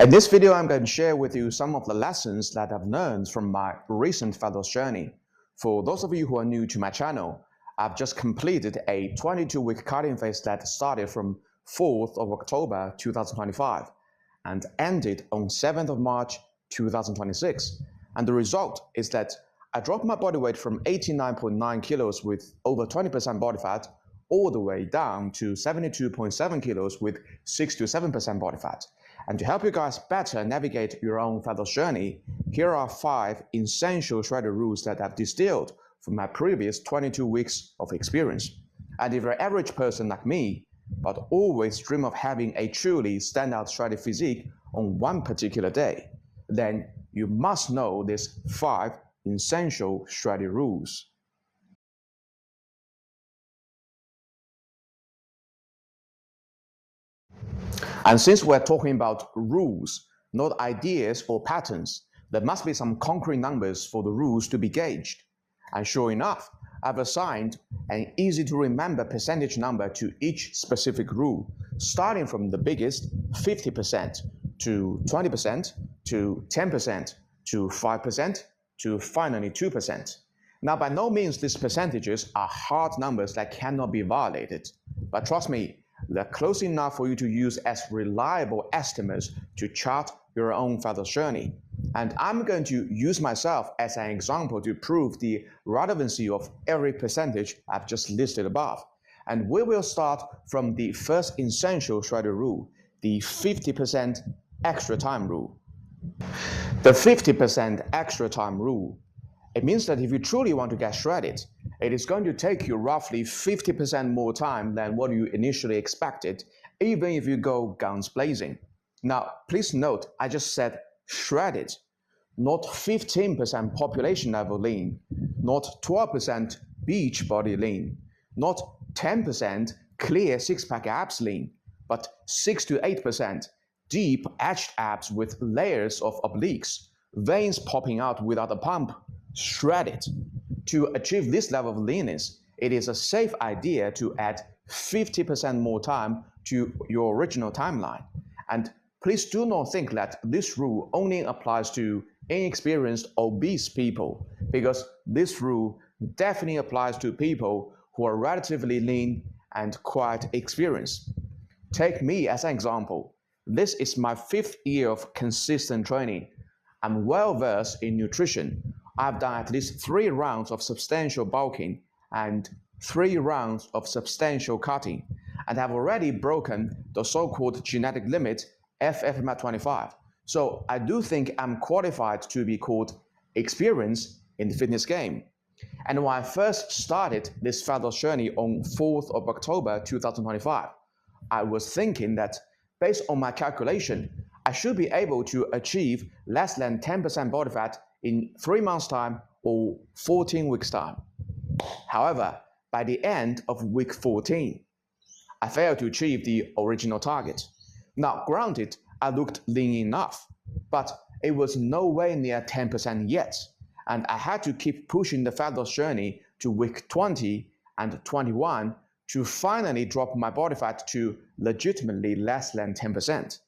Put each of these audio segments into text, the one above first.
In this video, I'm going to share with you some of the lessons that I've learned from my recent fat loss journey. For those of you who are new to my channel, I've just completed a 22-week cutting phase that started from 4th of October 2025 and ended on 7th of March 2026. And the result is that I dropped my body weight from 89.9 kilos with over 20% body fat all the way down to 72.7 kilos with 6 to 7% body fat. And to help you guys better navigate your own fat loss journey, here are 5 essential shredder rules that I've distilled from my previous 22 weeks of experience. And if you're an average person like me, but always dream of having a truly standout shredded physique on one particular day, then you must know these 5 essential shredded rules. And since we're talking about rules, not ideas or patterns, there must be some concrete numbers for the rules to be gauged. And sure enough, I've assigned an easy to remember percentage number to each specific rule, starting from the biggest, 50%, to 20%, to 10%, to 5%, to finally 2%. Now, by no means these percentages are hard numbers that cannot be violated, but trust me, they're close enough for you to use as reliable estimates to chart your own fat loss journey. And I'm going to use myself as an example to prove the relevancy of every percentage I've just listed above. And we will start from the first essential shredder rule, the 50% extra time rule. The 50% extra time rule. It means that if you truly want to get shredded, it is going to take you roughly 50% more time than what you initially expected, even if you go guns blazing. Now, please note, I just said shredded, not 15% population level lean, not 12% beach body lean, not 10% clear six-pack abs lean, but 6 to 8% deep etched abs with layers of obliques, veins popping out without a pump, shredded. To achieve this level of leanness, it is a safe idea to add 50% more time to your original timeline. And please do not think that this rule only applies to inexperienced obese people, because this rule definitely applies to people who are relatively lean and quite experienced. Take me as an example. This is my 5th year of consistent training. I'm well versed in nutrition. I've done at least 3 rounds of substantial bulking and 3 rounds of substantial cutting, and have already broken the so-called genetic limit FFMAT25. So I do think I'm qualified to be called experienced in the fitness game. And when I first started this fat loss journey on 4th of October 2025, I was thinking that based on my calculation, I should be able to achieve less than 10% body fat in 3 months' time or 14 weeks' time. However, by the end of week 14, I failed to achieve the original target. Now, granted, I looked lean enough, but it was no way near 10% yet, and I had to keep pushing the fat loss journey to week 20 and 21 to finally drop my body fat to legitimately less than 10%.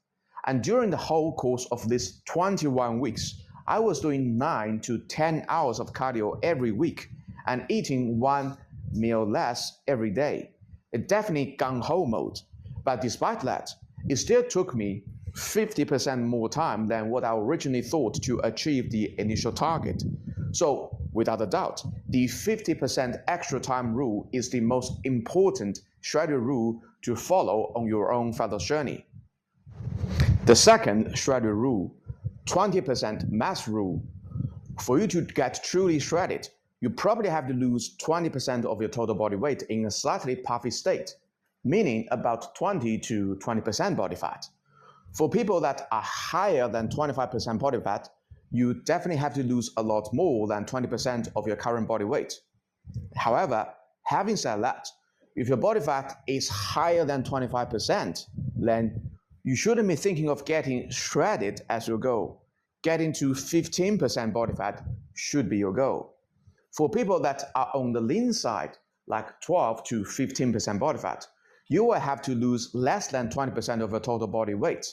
And during the whole course of these 21 weeks, I was doing 9 to 10 hours of cardio every week and eating 1 meal less every day. It definitely gung-ho mode. But despite that, it still took me 50% more time than what I originally thought to achieve the initial target. So, without a doubt, the 50% extra time rule is the most important shredder rule to follow on your own fat loss journey. The second shredder rule, 20% mass rule. For you to get truly shredded, you probably have to lose 20% of your total body weight in a slightly puffy state, meaning about 20 to 20% body fat. For people that are higher than 25% body fat, you definitely have to lose a lot more than 20% of your current body weight. However, having said that, if your body fat is higher than 25%, then you shouldn't be thinking of getting shredded as your goal. Getting to 15% body fat should be your goal. For people that are on the lean side, like 12 to 15% body fat, you will have to lose less than 20% of your total body weight.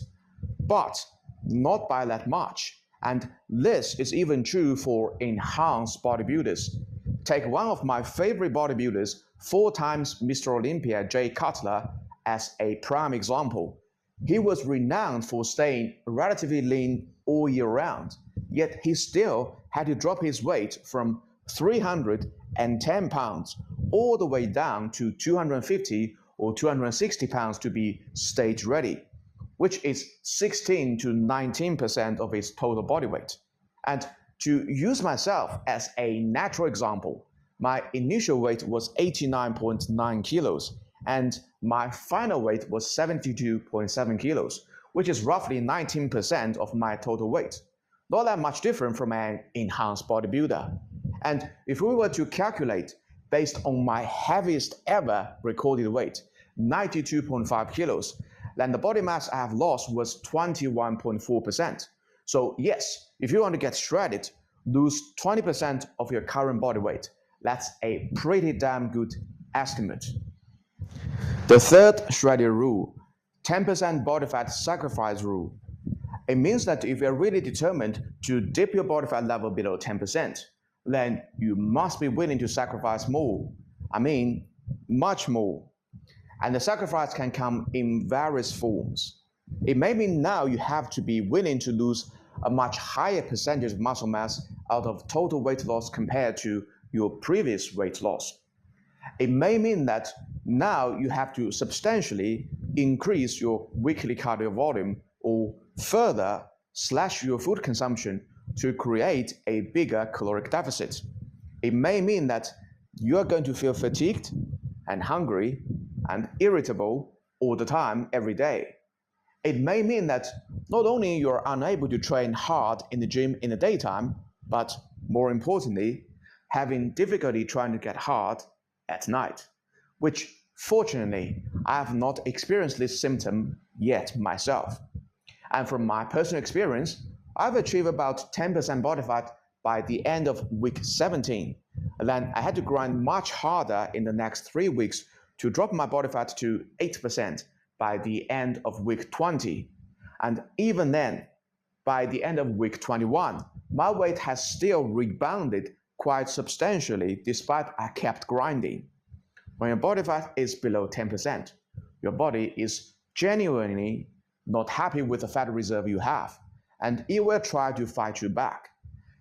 But not by that much. And this is even true for enhanced bodybuilders. Take one of my favorite bodybuilders, 4 times Mr. Olympia Jay Cutler, as a prime example. He was renowned for staying relatively lean all year round, yet he still had to drop his weight from 310 pounds all the way down to 250 or 260 pounds to be stage ready, which is 16 to 19% of his total body weight. And to use myself as a natural example, my initial weight was 89.9 kilos, and my final weight was 72.7 kilos, which is roughly 19% of my total weight. Not that much different from an enhanced bodybuilder. And if we were to calculate based on my heaviest ever recorded weight, 92.5 kilos, then the body mass I have lost was 21.4%. So yes, if you want to get shredded, lose 20% of your current body weight. That's a pretty damn good estimate. The third shredding rule, 10% body fat sacrifice rule. It means that if you're really determined to dip your body fat level below 10%, then you must be willing to sacrifice more. I mean, much more. And the sacrifice can come in various forms. It may mean now you have to be willing to lose a much higher percentage of muscle mass out of total weight loss compared to your previous weight loss. It may mean that now you have to substantially increase your weekly cardio volume or further slash your food consumption to create a bigger caloric deficit. It may mean that you are going to feel fatigued and hungry and irritable all the time, every day. It may mean that not only you're unable to train hard in the gym in the daytime, but more importantly, having difficulty trying to get hard at night, which fortunately, I have not experienced this symptom yet myself. And from my personal experience, I've achieved about 10% body fat by the end of week 17. And then I had to grind much harder in the next 3 weeks to drop my body fat to 8% by the end of week 20. And even then, by the end of week 21, my weight has still rebounded quite substantially despite I kept grinding. When your body fat is below 10%, your body is genuinely not happy with the fat reserve you have, and it will try to fight you back.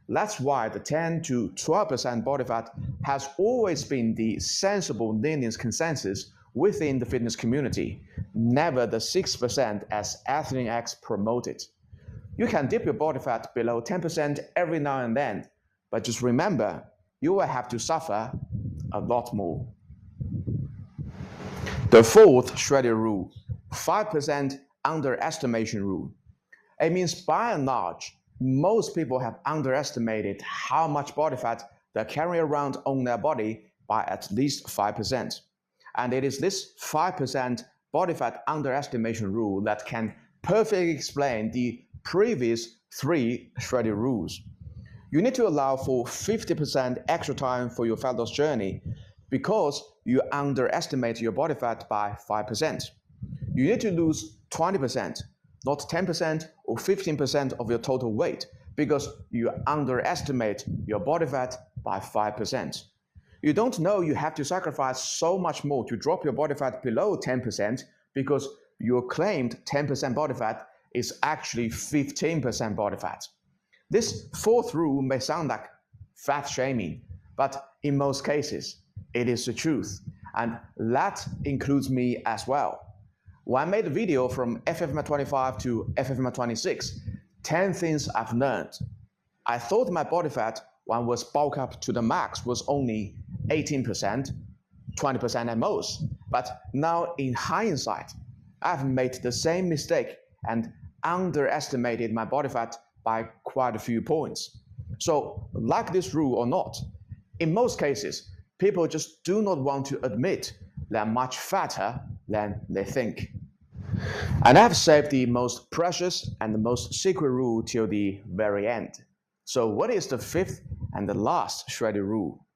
That's why the 10 to 12% body fat has always been the sensible linear consensus within the fitness community, never the 6% as Athlean X promoted. You can dip your body fat below 10% every now and then, but just remember, you will have to suffer a lot more. The fourth shredding rule, 5% underestimation rule. It means by and large, most people have underestimated how much body fat they carry around on their body by at least 5%. And it is this 5% body fat underestimation rule that can perfectly explain the previous 3 shredding rules. You need to allow for 50% extra time for your fat loss journey because you underestimate your body fat by 5%. You need to lose 20%, not 10% or 15% of your total weight because you underestimate your body fat by 5%. You don't know you have to sacrifice so much more to drop your body fat below 10% because your claimed 10% body fat is actually 15% body fat. This fourth rule may sound like fat shaming, but in most cases, it is the truth, and that includes me as well. When I made a video from FFMA25 to FFMA26, 10 things I've learned. I thought my body fat when I was bulk up to the max was only 18%, 20% at most, but now in hindsight, I've made the same mistake and underestimated my body fat by quite a few points. So, like this rule or not, in most cases, people just do not want to admit they're much fatter than they think. And I've saved the most precious and the most secret rule till the very end. So what is the fifth and the last shredding rule?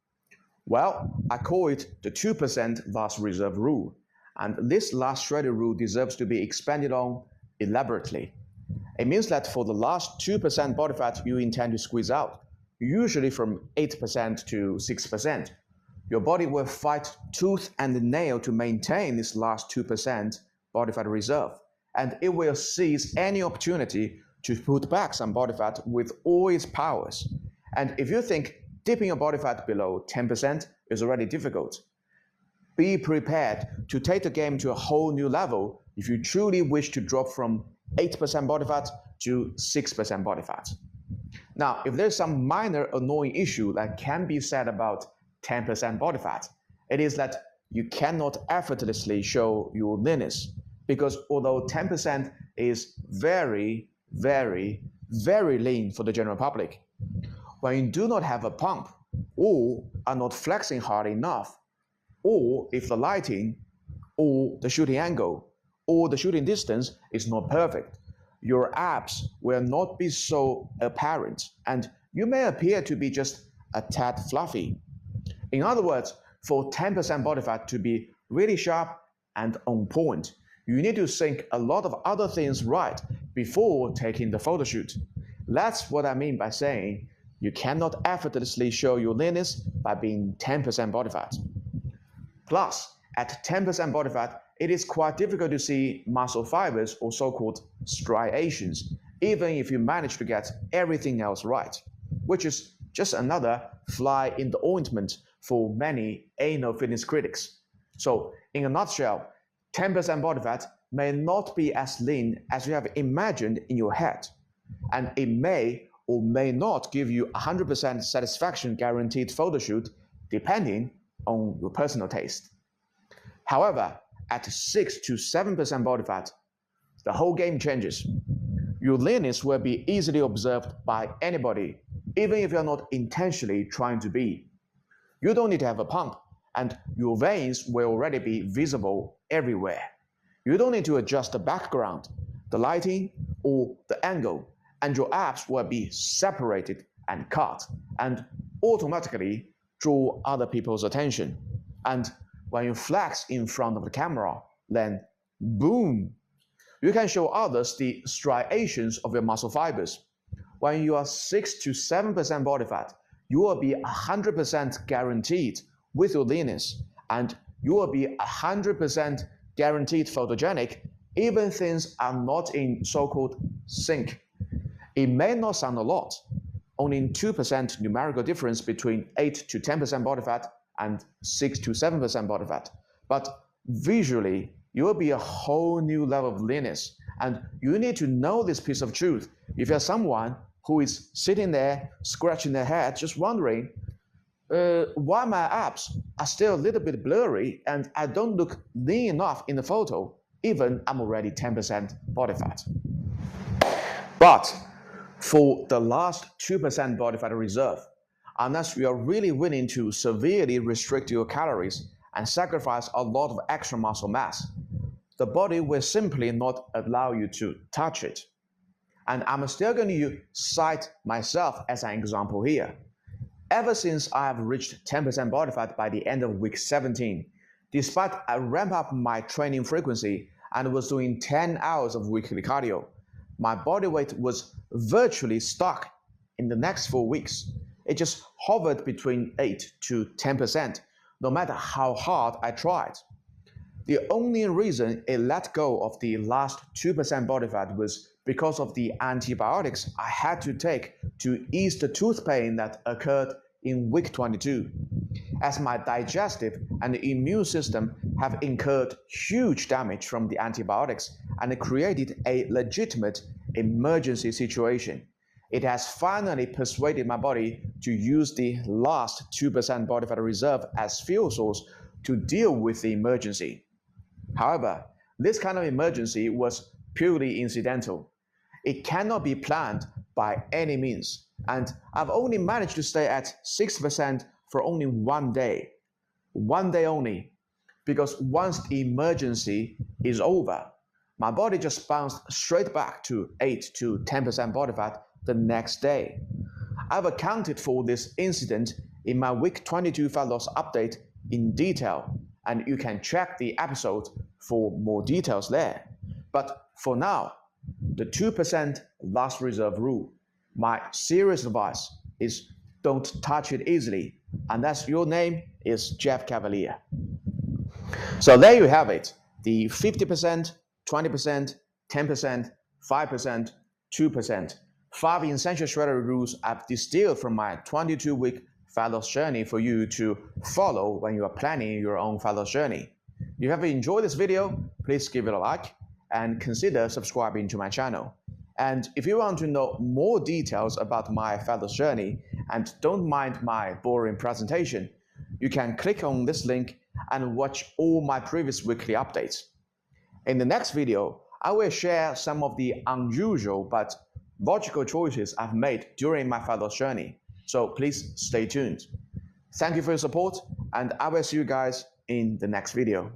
Well, I call it the 2% last reserve rule. And this last shredding rule deserves to be expanded on elaborately. It means that for the last 2% body fat you intend to squeeze out, usually from 8% to 6%, your body will fight tooth and nail to maintain this last 2% body fat reserve, and it will seize any opportunity to put back some body fat with all its powers. And if you think dipping your body fat below 10% is already difficult, be prepared to take the game to a whole new level if you truly wish to drop from 8% body fat to 6% body fat. Now, if there's some minor annoying issue that can be said about 10% body fat, it is that you cannot effortlessly show your leanness, because although 10% is very, very, very lean for the general public, when you do not have a pump or are not flexing hard enough, or if the lighting or the shooting angle or the shooting distance is not perfect, your abs will not be so apparent and you may appear to be just a tad fluffy. In other words, for 10% body fat to be really sharp and on point, you need to think a lot of other things right before taking the photo shoot. That's what I mean by saying you cannot effortlessly show your leanness by being 10% body fat. Plus, at 10% body fat, it is quite difficult to see muscle fibers or so-called striations, even if you manage to get everything else right, which is just another fly in the ointment for many anal fitness critics. So, in a nutshell, 10% body fat may not be as lean as you have imagined in your head, and it may or may not give you 100% satisfaction guaranteed photo shoot depending on your personal taste. However, at 6 to 7% body fat, the whole game changes. Your leanness will be easily observed by anybody, even if you're not intentionally trying to be. You don't need to have a pump, and your veins will already be visible everywhere. You don't need to adjust the background, the lighting, or the angle, and your abs will be separated and cut, and automatically draw other people's attention. And when you flex in front of the camera, then boom, you can show others the striations of your muscle fibers. When you are 6 to 7% body fat, you will be 100% guaranteed with your leanness, and you will be 100% guaranteed photogenic, even things are not in so-called sync. It may not sound a lot, only 2% numerical difference between 8 to 10% body fat and 6 to 7% body fat, but visually, you will be a whole new level of leanness, and you need to know this piece of truth if you're someone who is sitting there scratching their head just wondering why my abs are still a little bit blurry and I don't look lean enough in the photo, even I'm already 10% body fat. But for the last 2% body fat reserve, unless you are really willing to severely restrict your calories and sacrifice a lot of extra muscle mass, the body will simply not allow you to touch it. And I'm still going to cite myself as an example here. Ever since I have reached 10% body fat by the end of week 17, despite I ramp up my training frequency and was doing 10 hours of weekly cardio, my body weight was virtually stuck in the next 4 weeks. It just hovered between 8 to 10%, no matter how hard I tried. The only reason it let go of the last 2% body fat was because of the antibiotics I had to take to ease the tooth pain that occurred in week 22, as my digestive and immune system have incurred huge damage from the antibiotics and created a legitimate emergency situation. It has finally persuaded my body to use the last 2% body fat reserve as fuel source to deal with the emergency. However, this kind of emergency was purely incidental. It cannot be planned by any means, and I've only managed to stay at 6% for only 1 day. 1 day only, because once the emergency is over, my body just bounced straight back to 8 to 10% body fat the next day. I've accounted for this incident in my week 22 fat loss update in detail, and you can check the episode for more details there. But for now, the 2% last reserve rule. My serious advice is don't touch it easily unless your name is Jeff Cavalier. So there you have it, the 50%, 20%, 10%, 5%, 2%. 5 essential strategy rules I've distilled from my 22-week fat loss journey for you to follow when you are planning your own fat loss journey. If you have enjoyed this video, please give it a like and consider subscribing to my channel. And if you want to know more details about my fat loss journey and don't mind my boring presentation, you can click on this link and watch all my previous weekly updates. In the next video, I will share some of the unusual but logical choices I've made during my fat loss journey. So please stay tuned. Thank you for your support, and I will see you guys in the next video.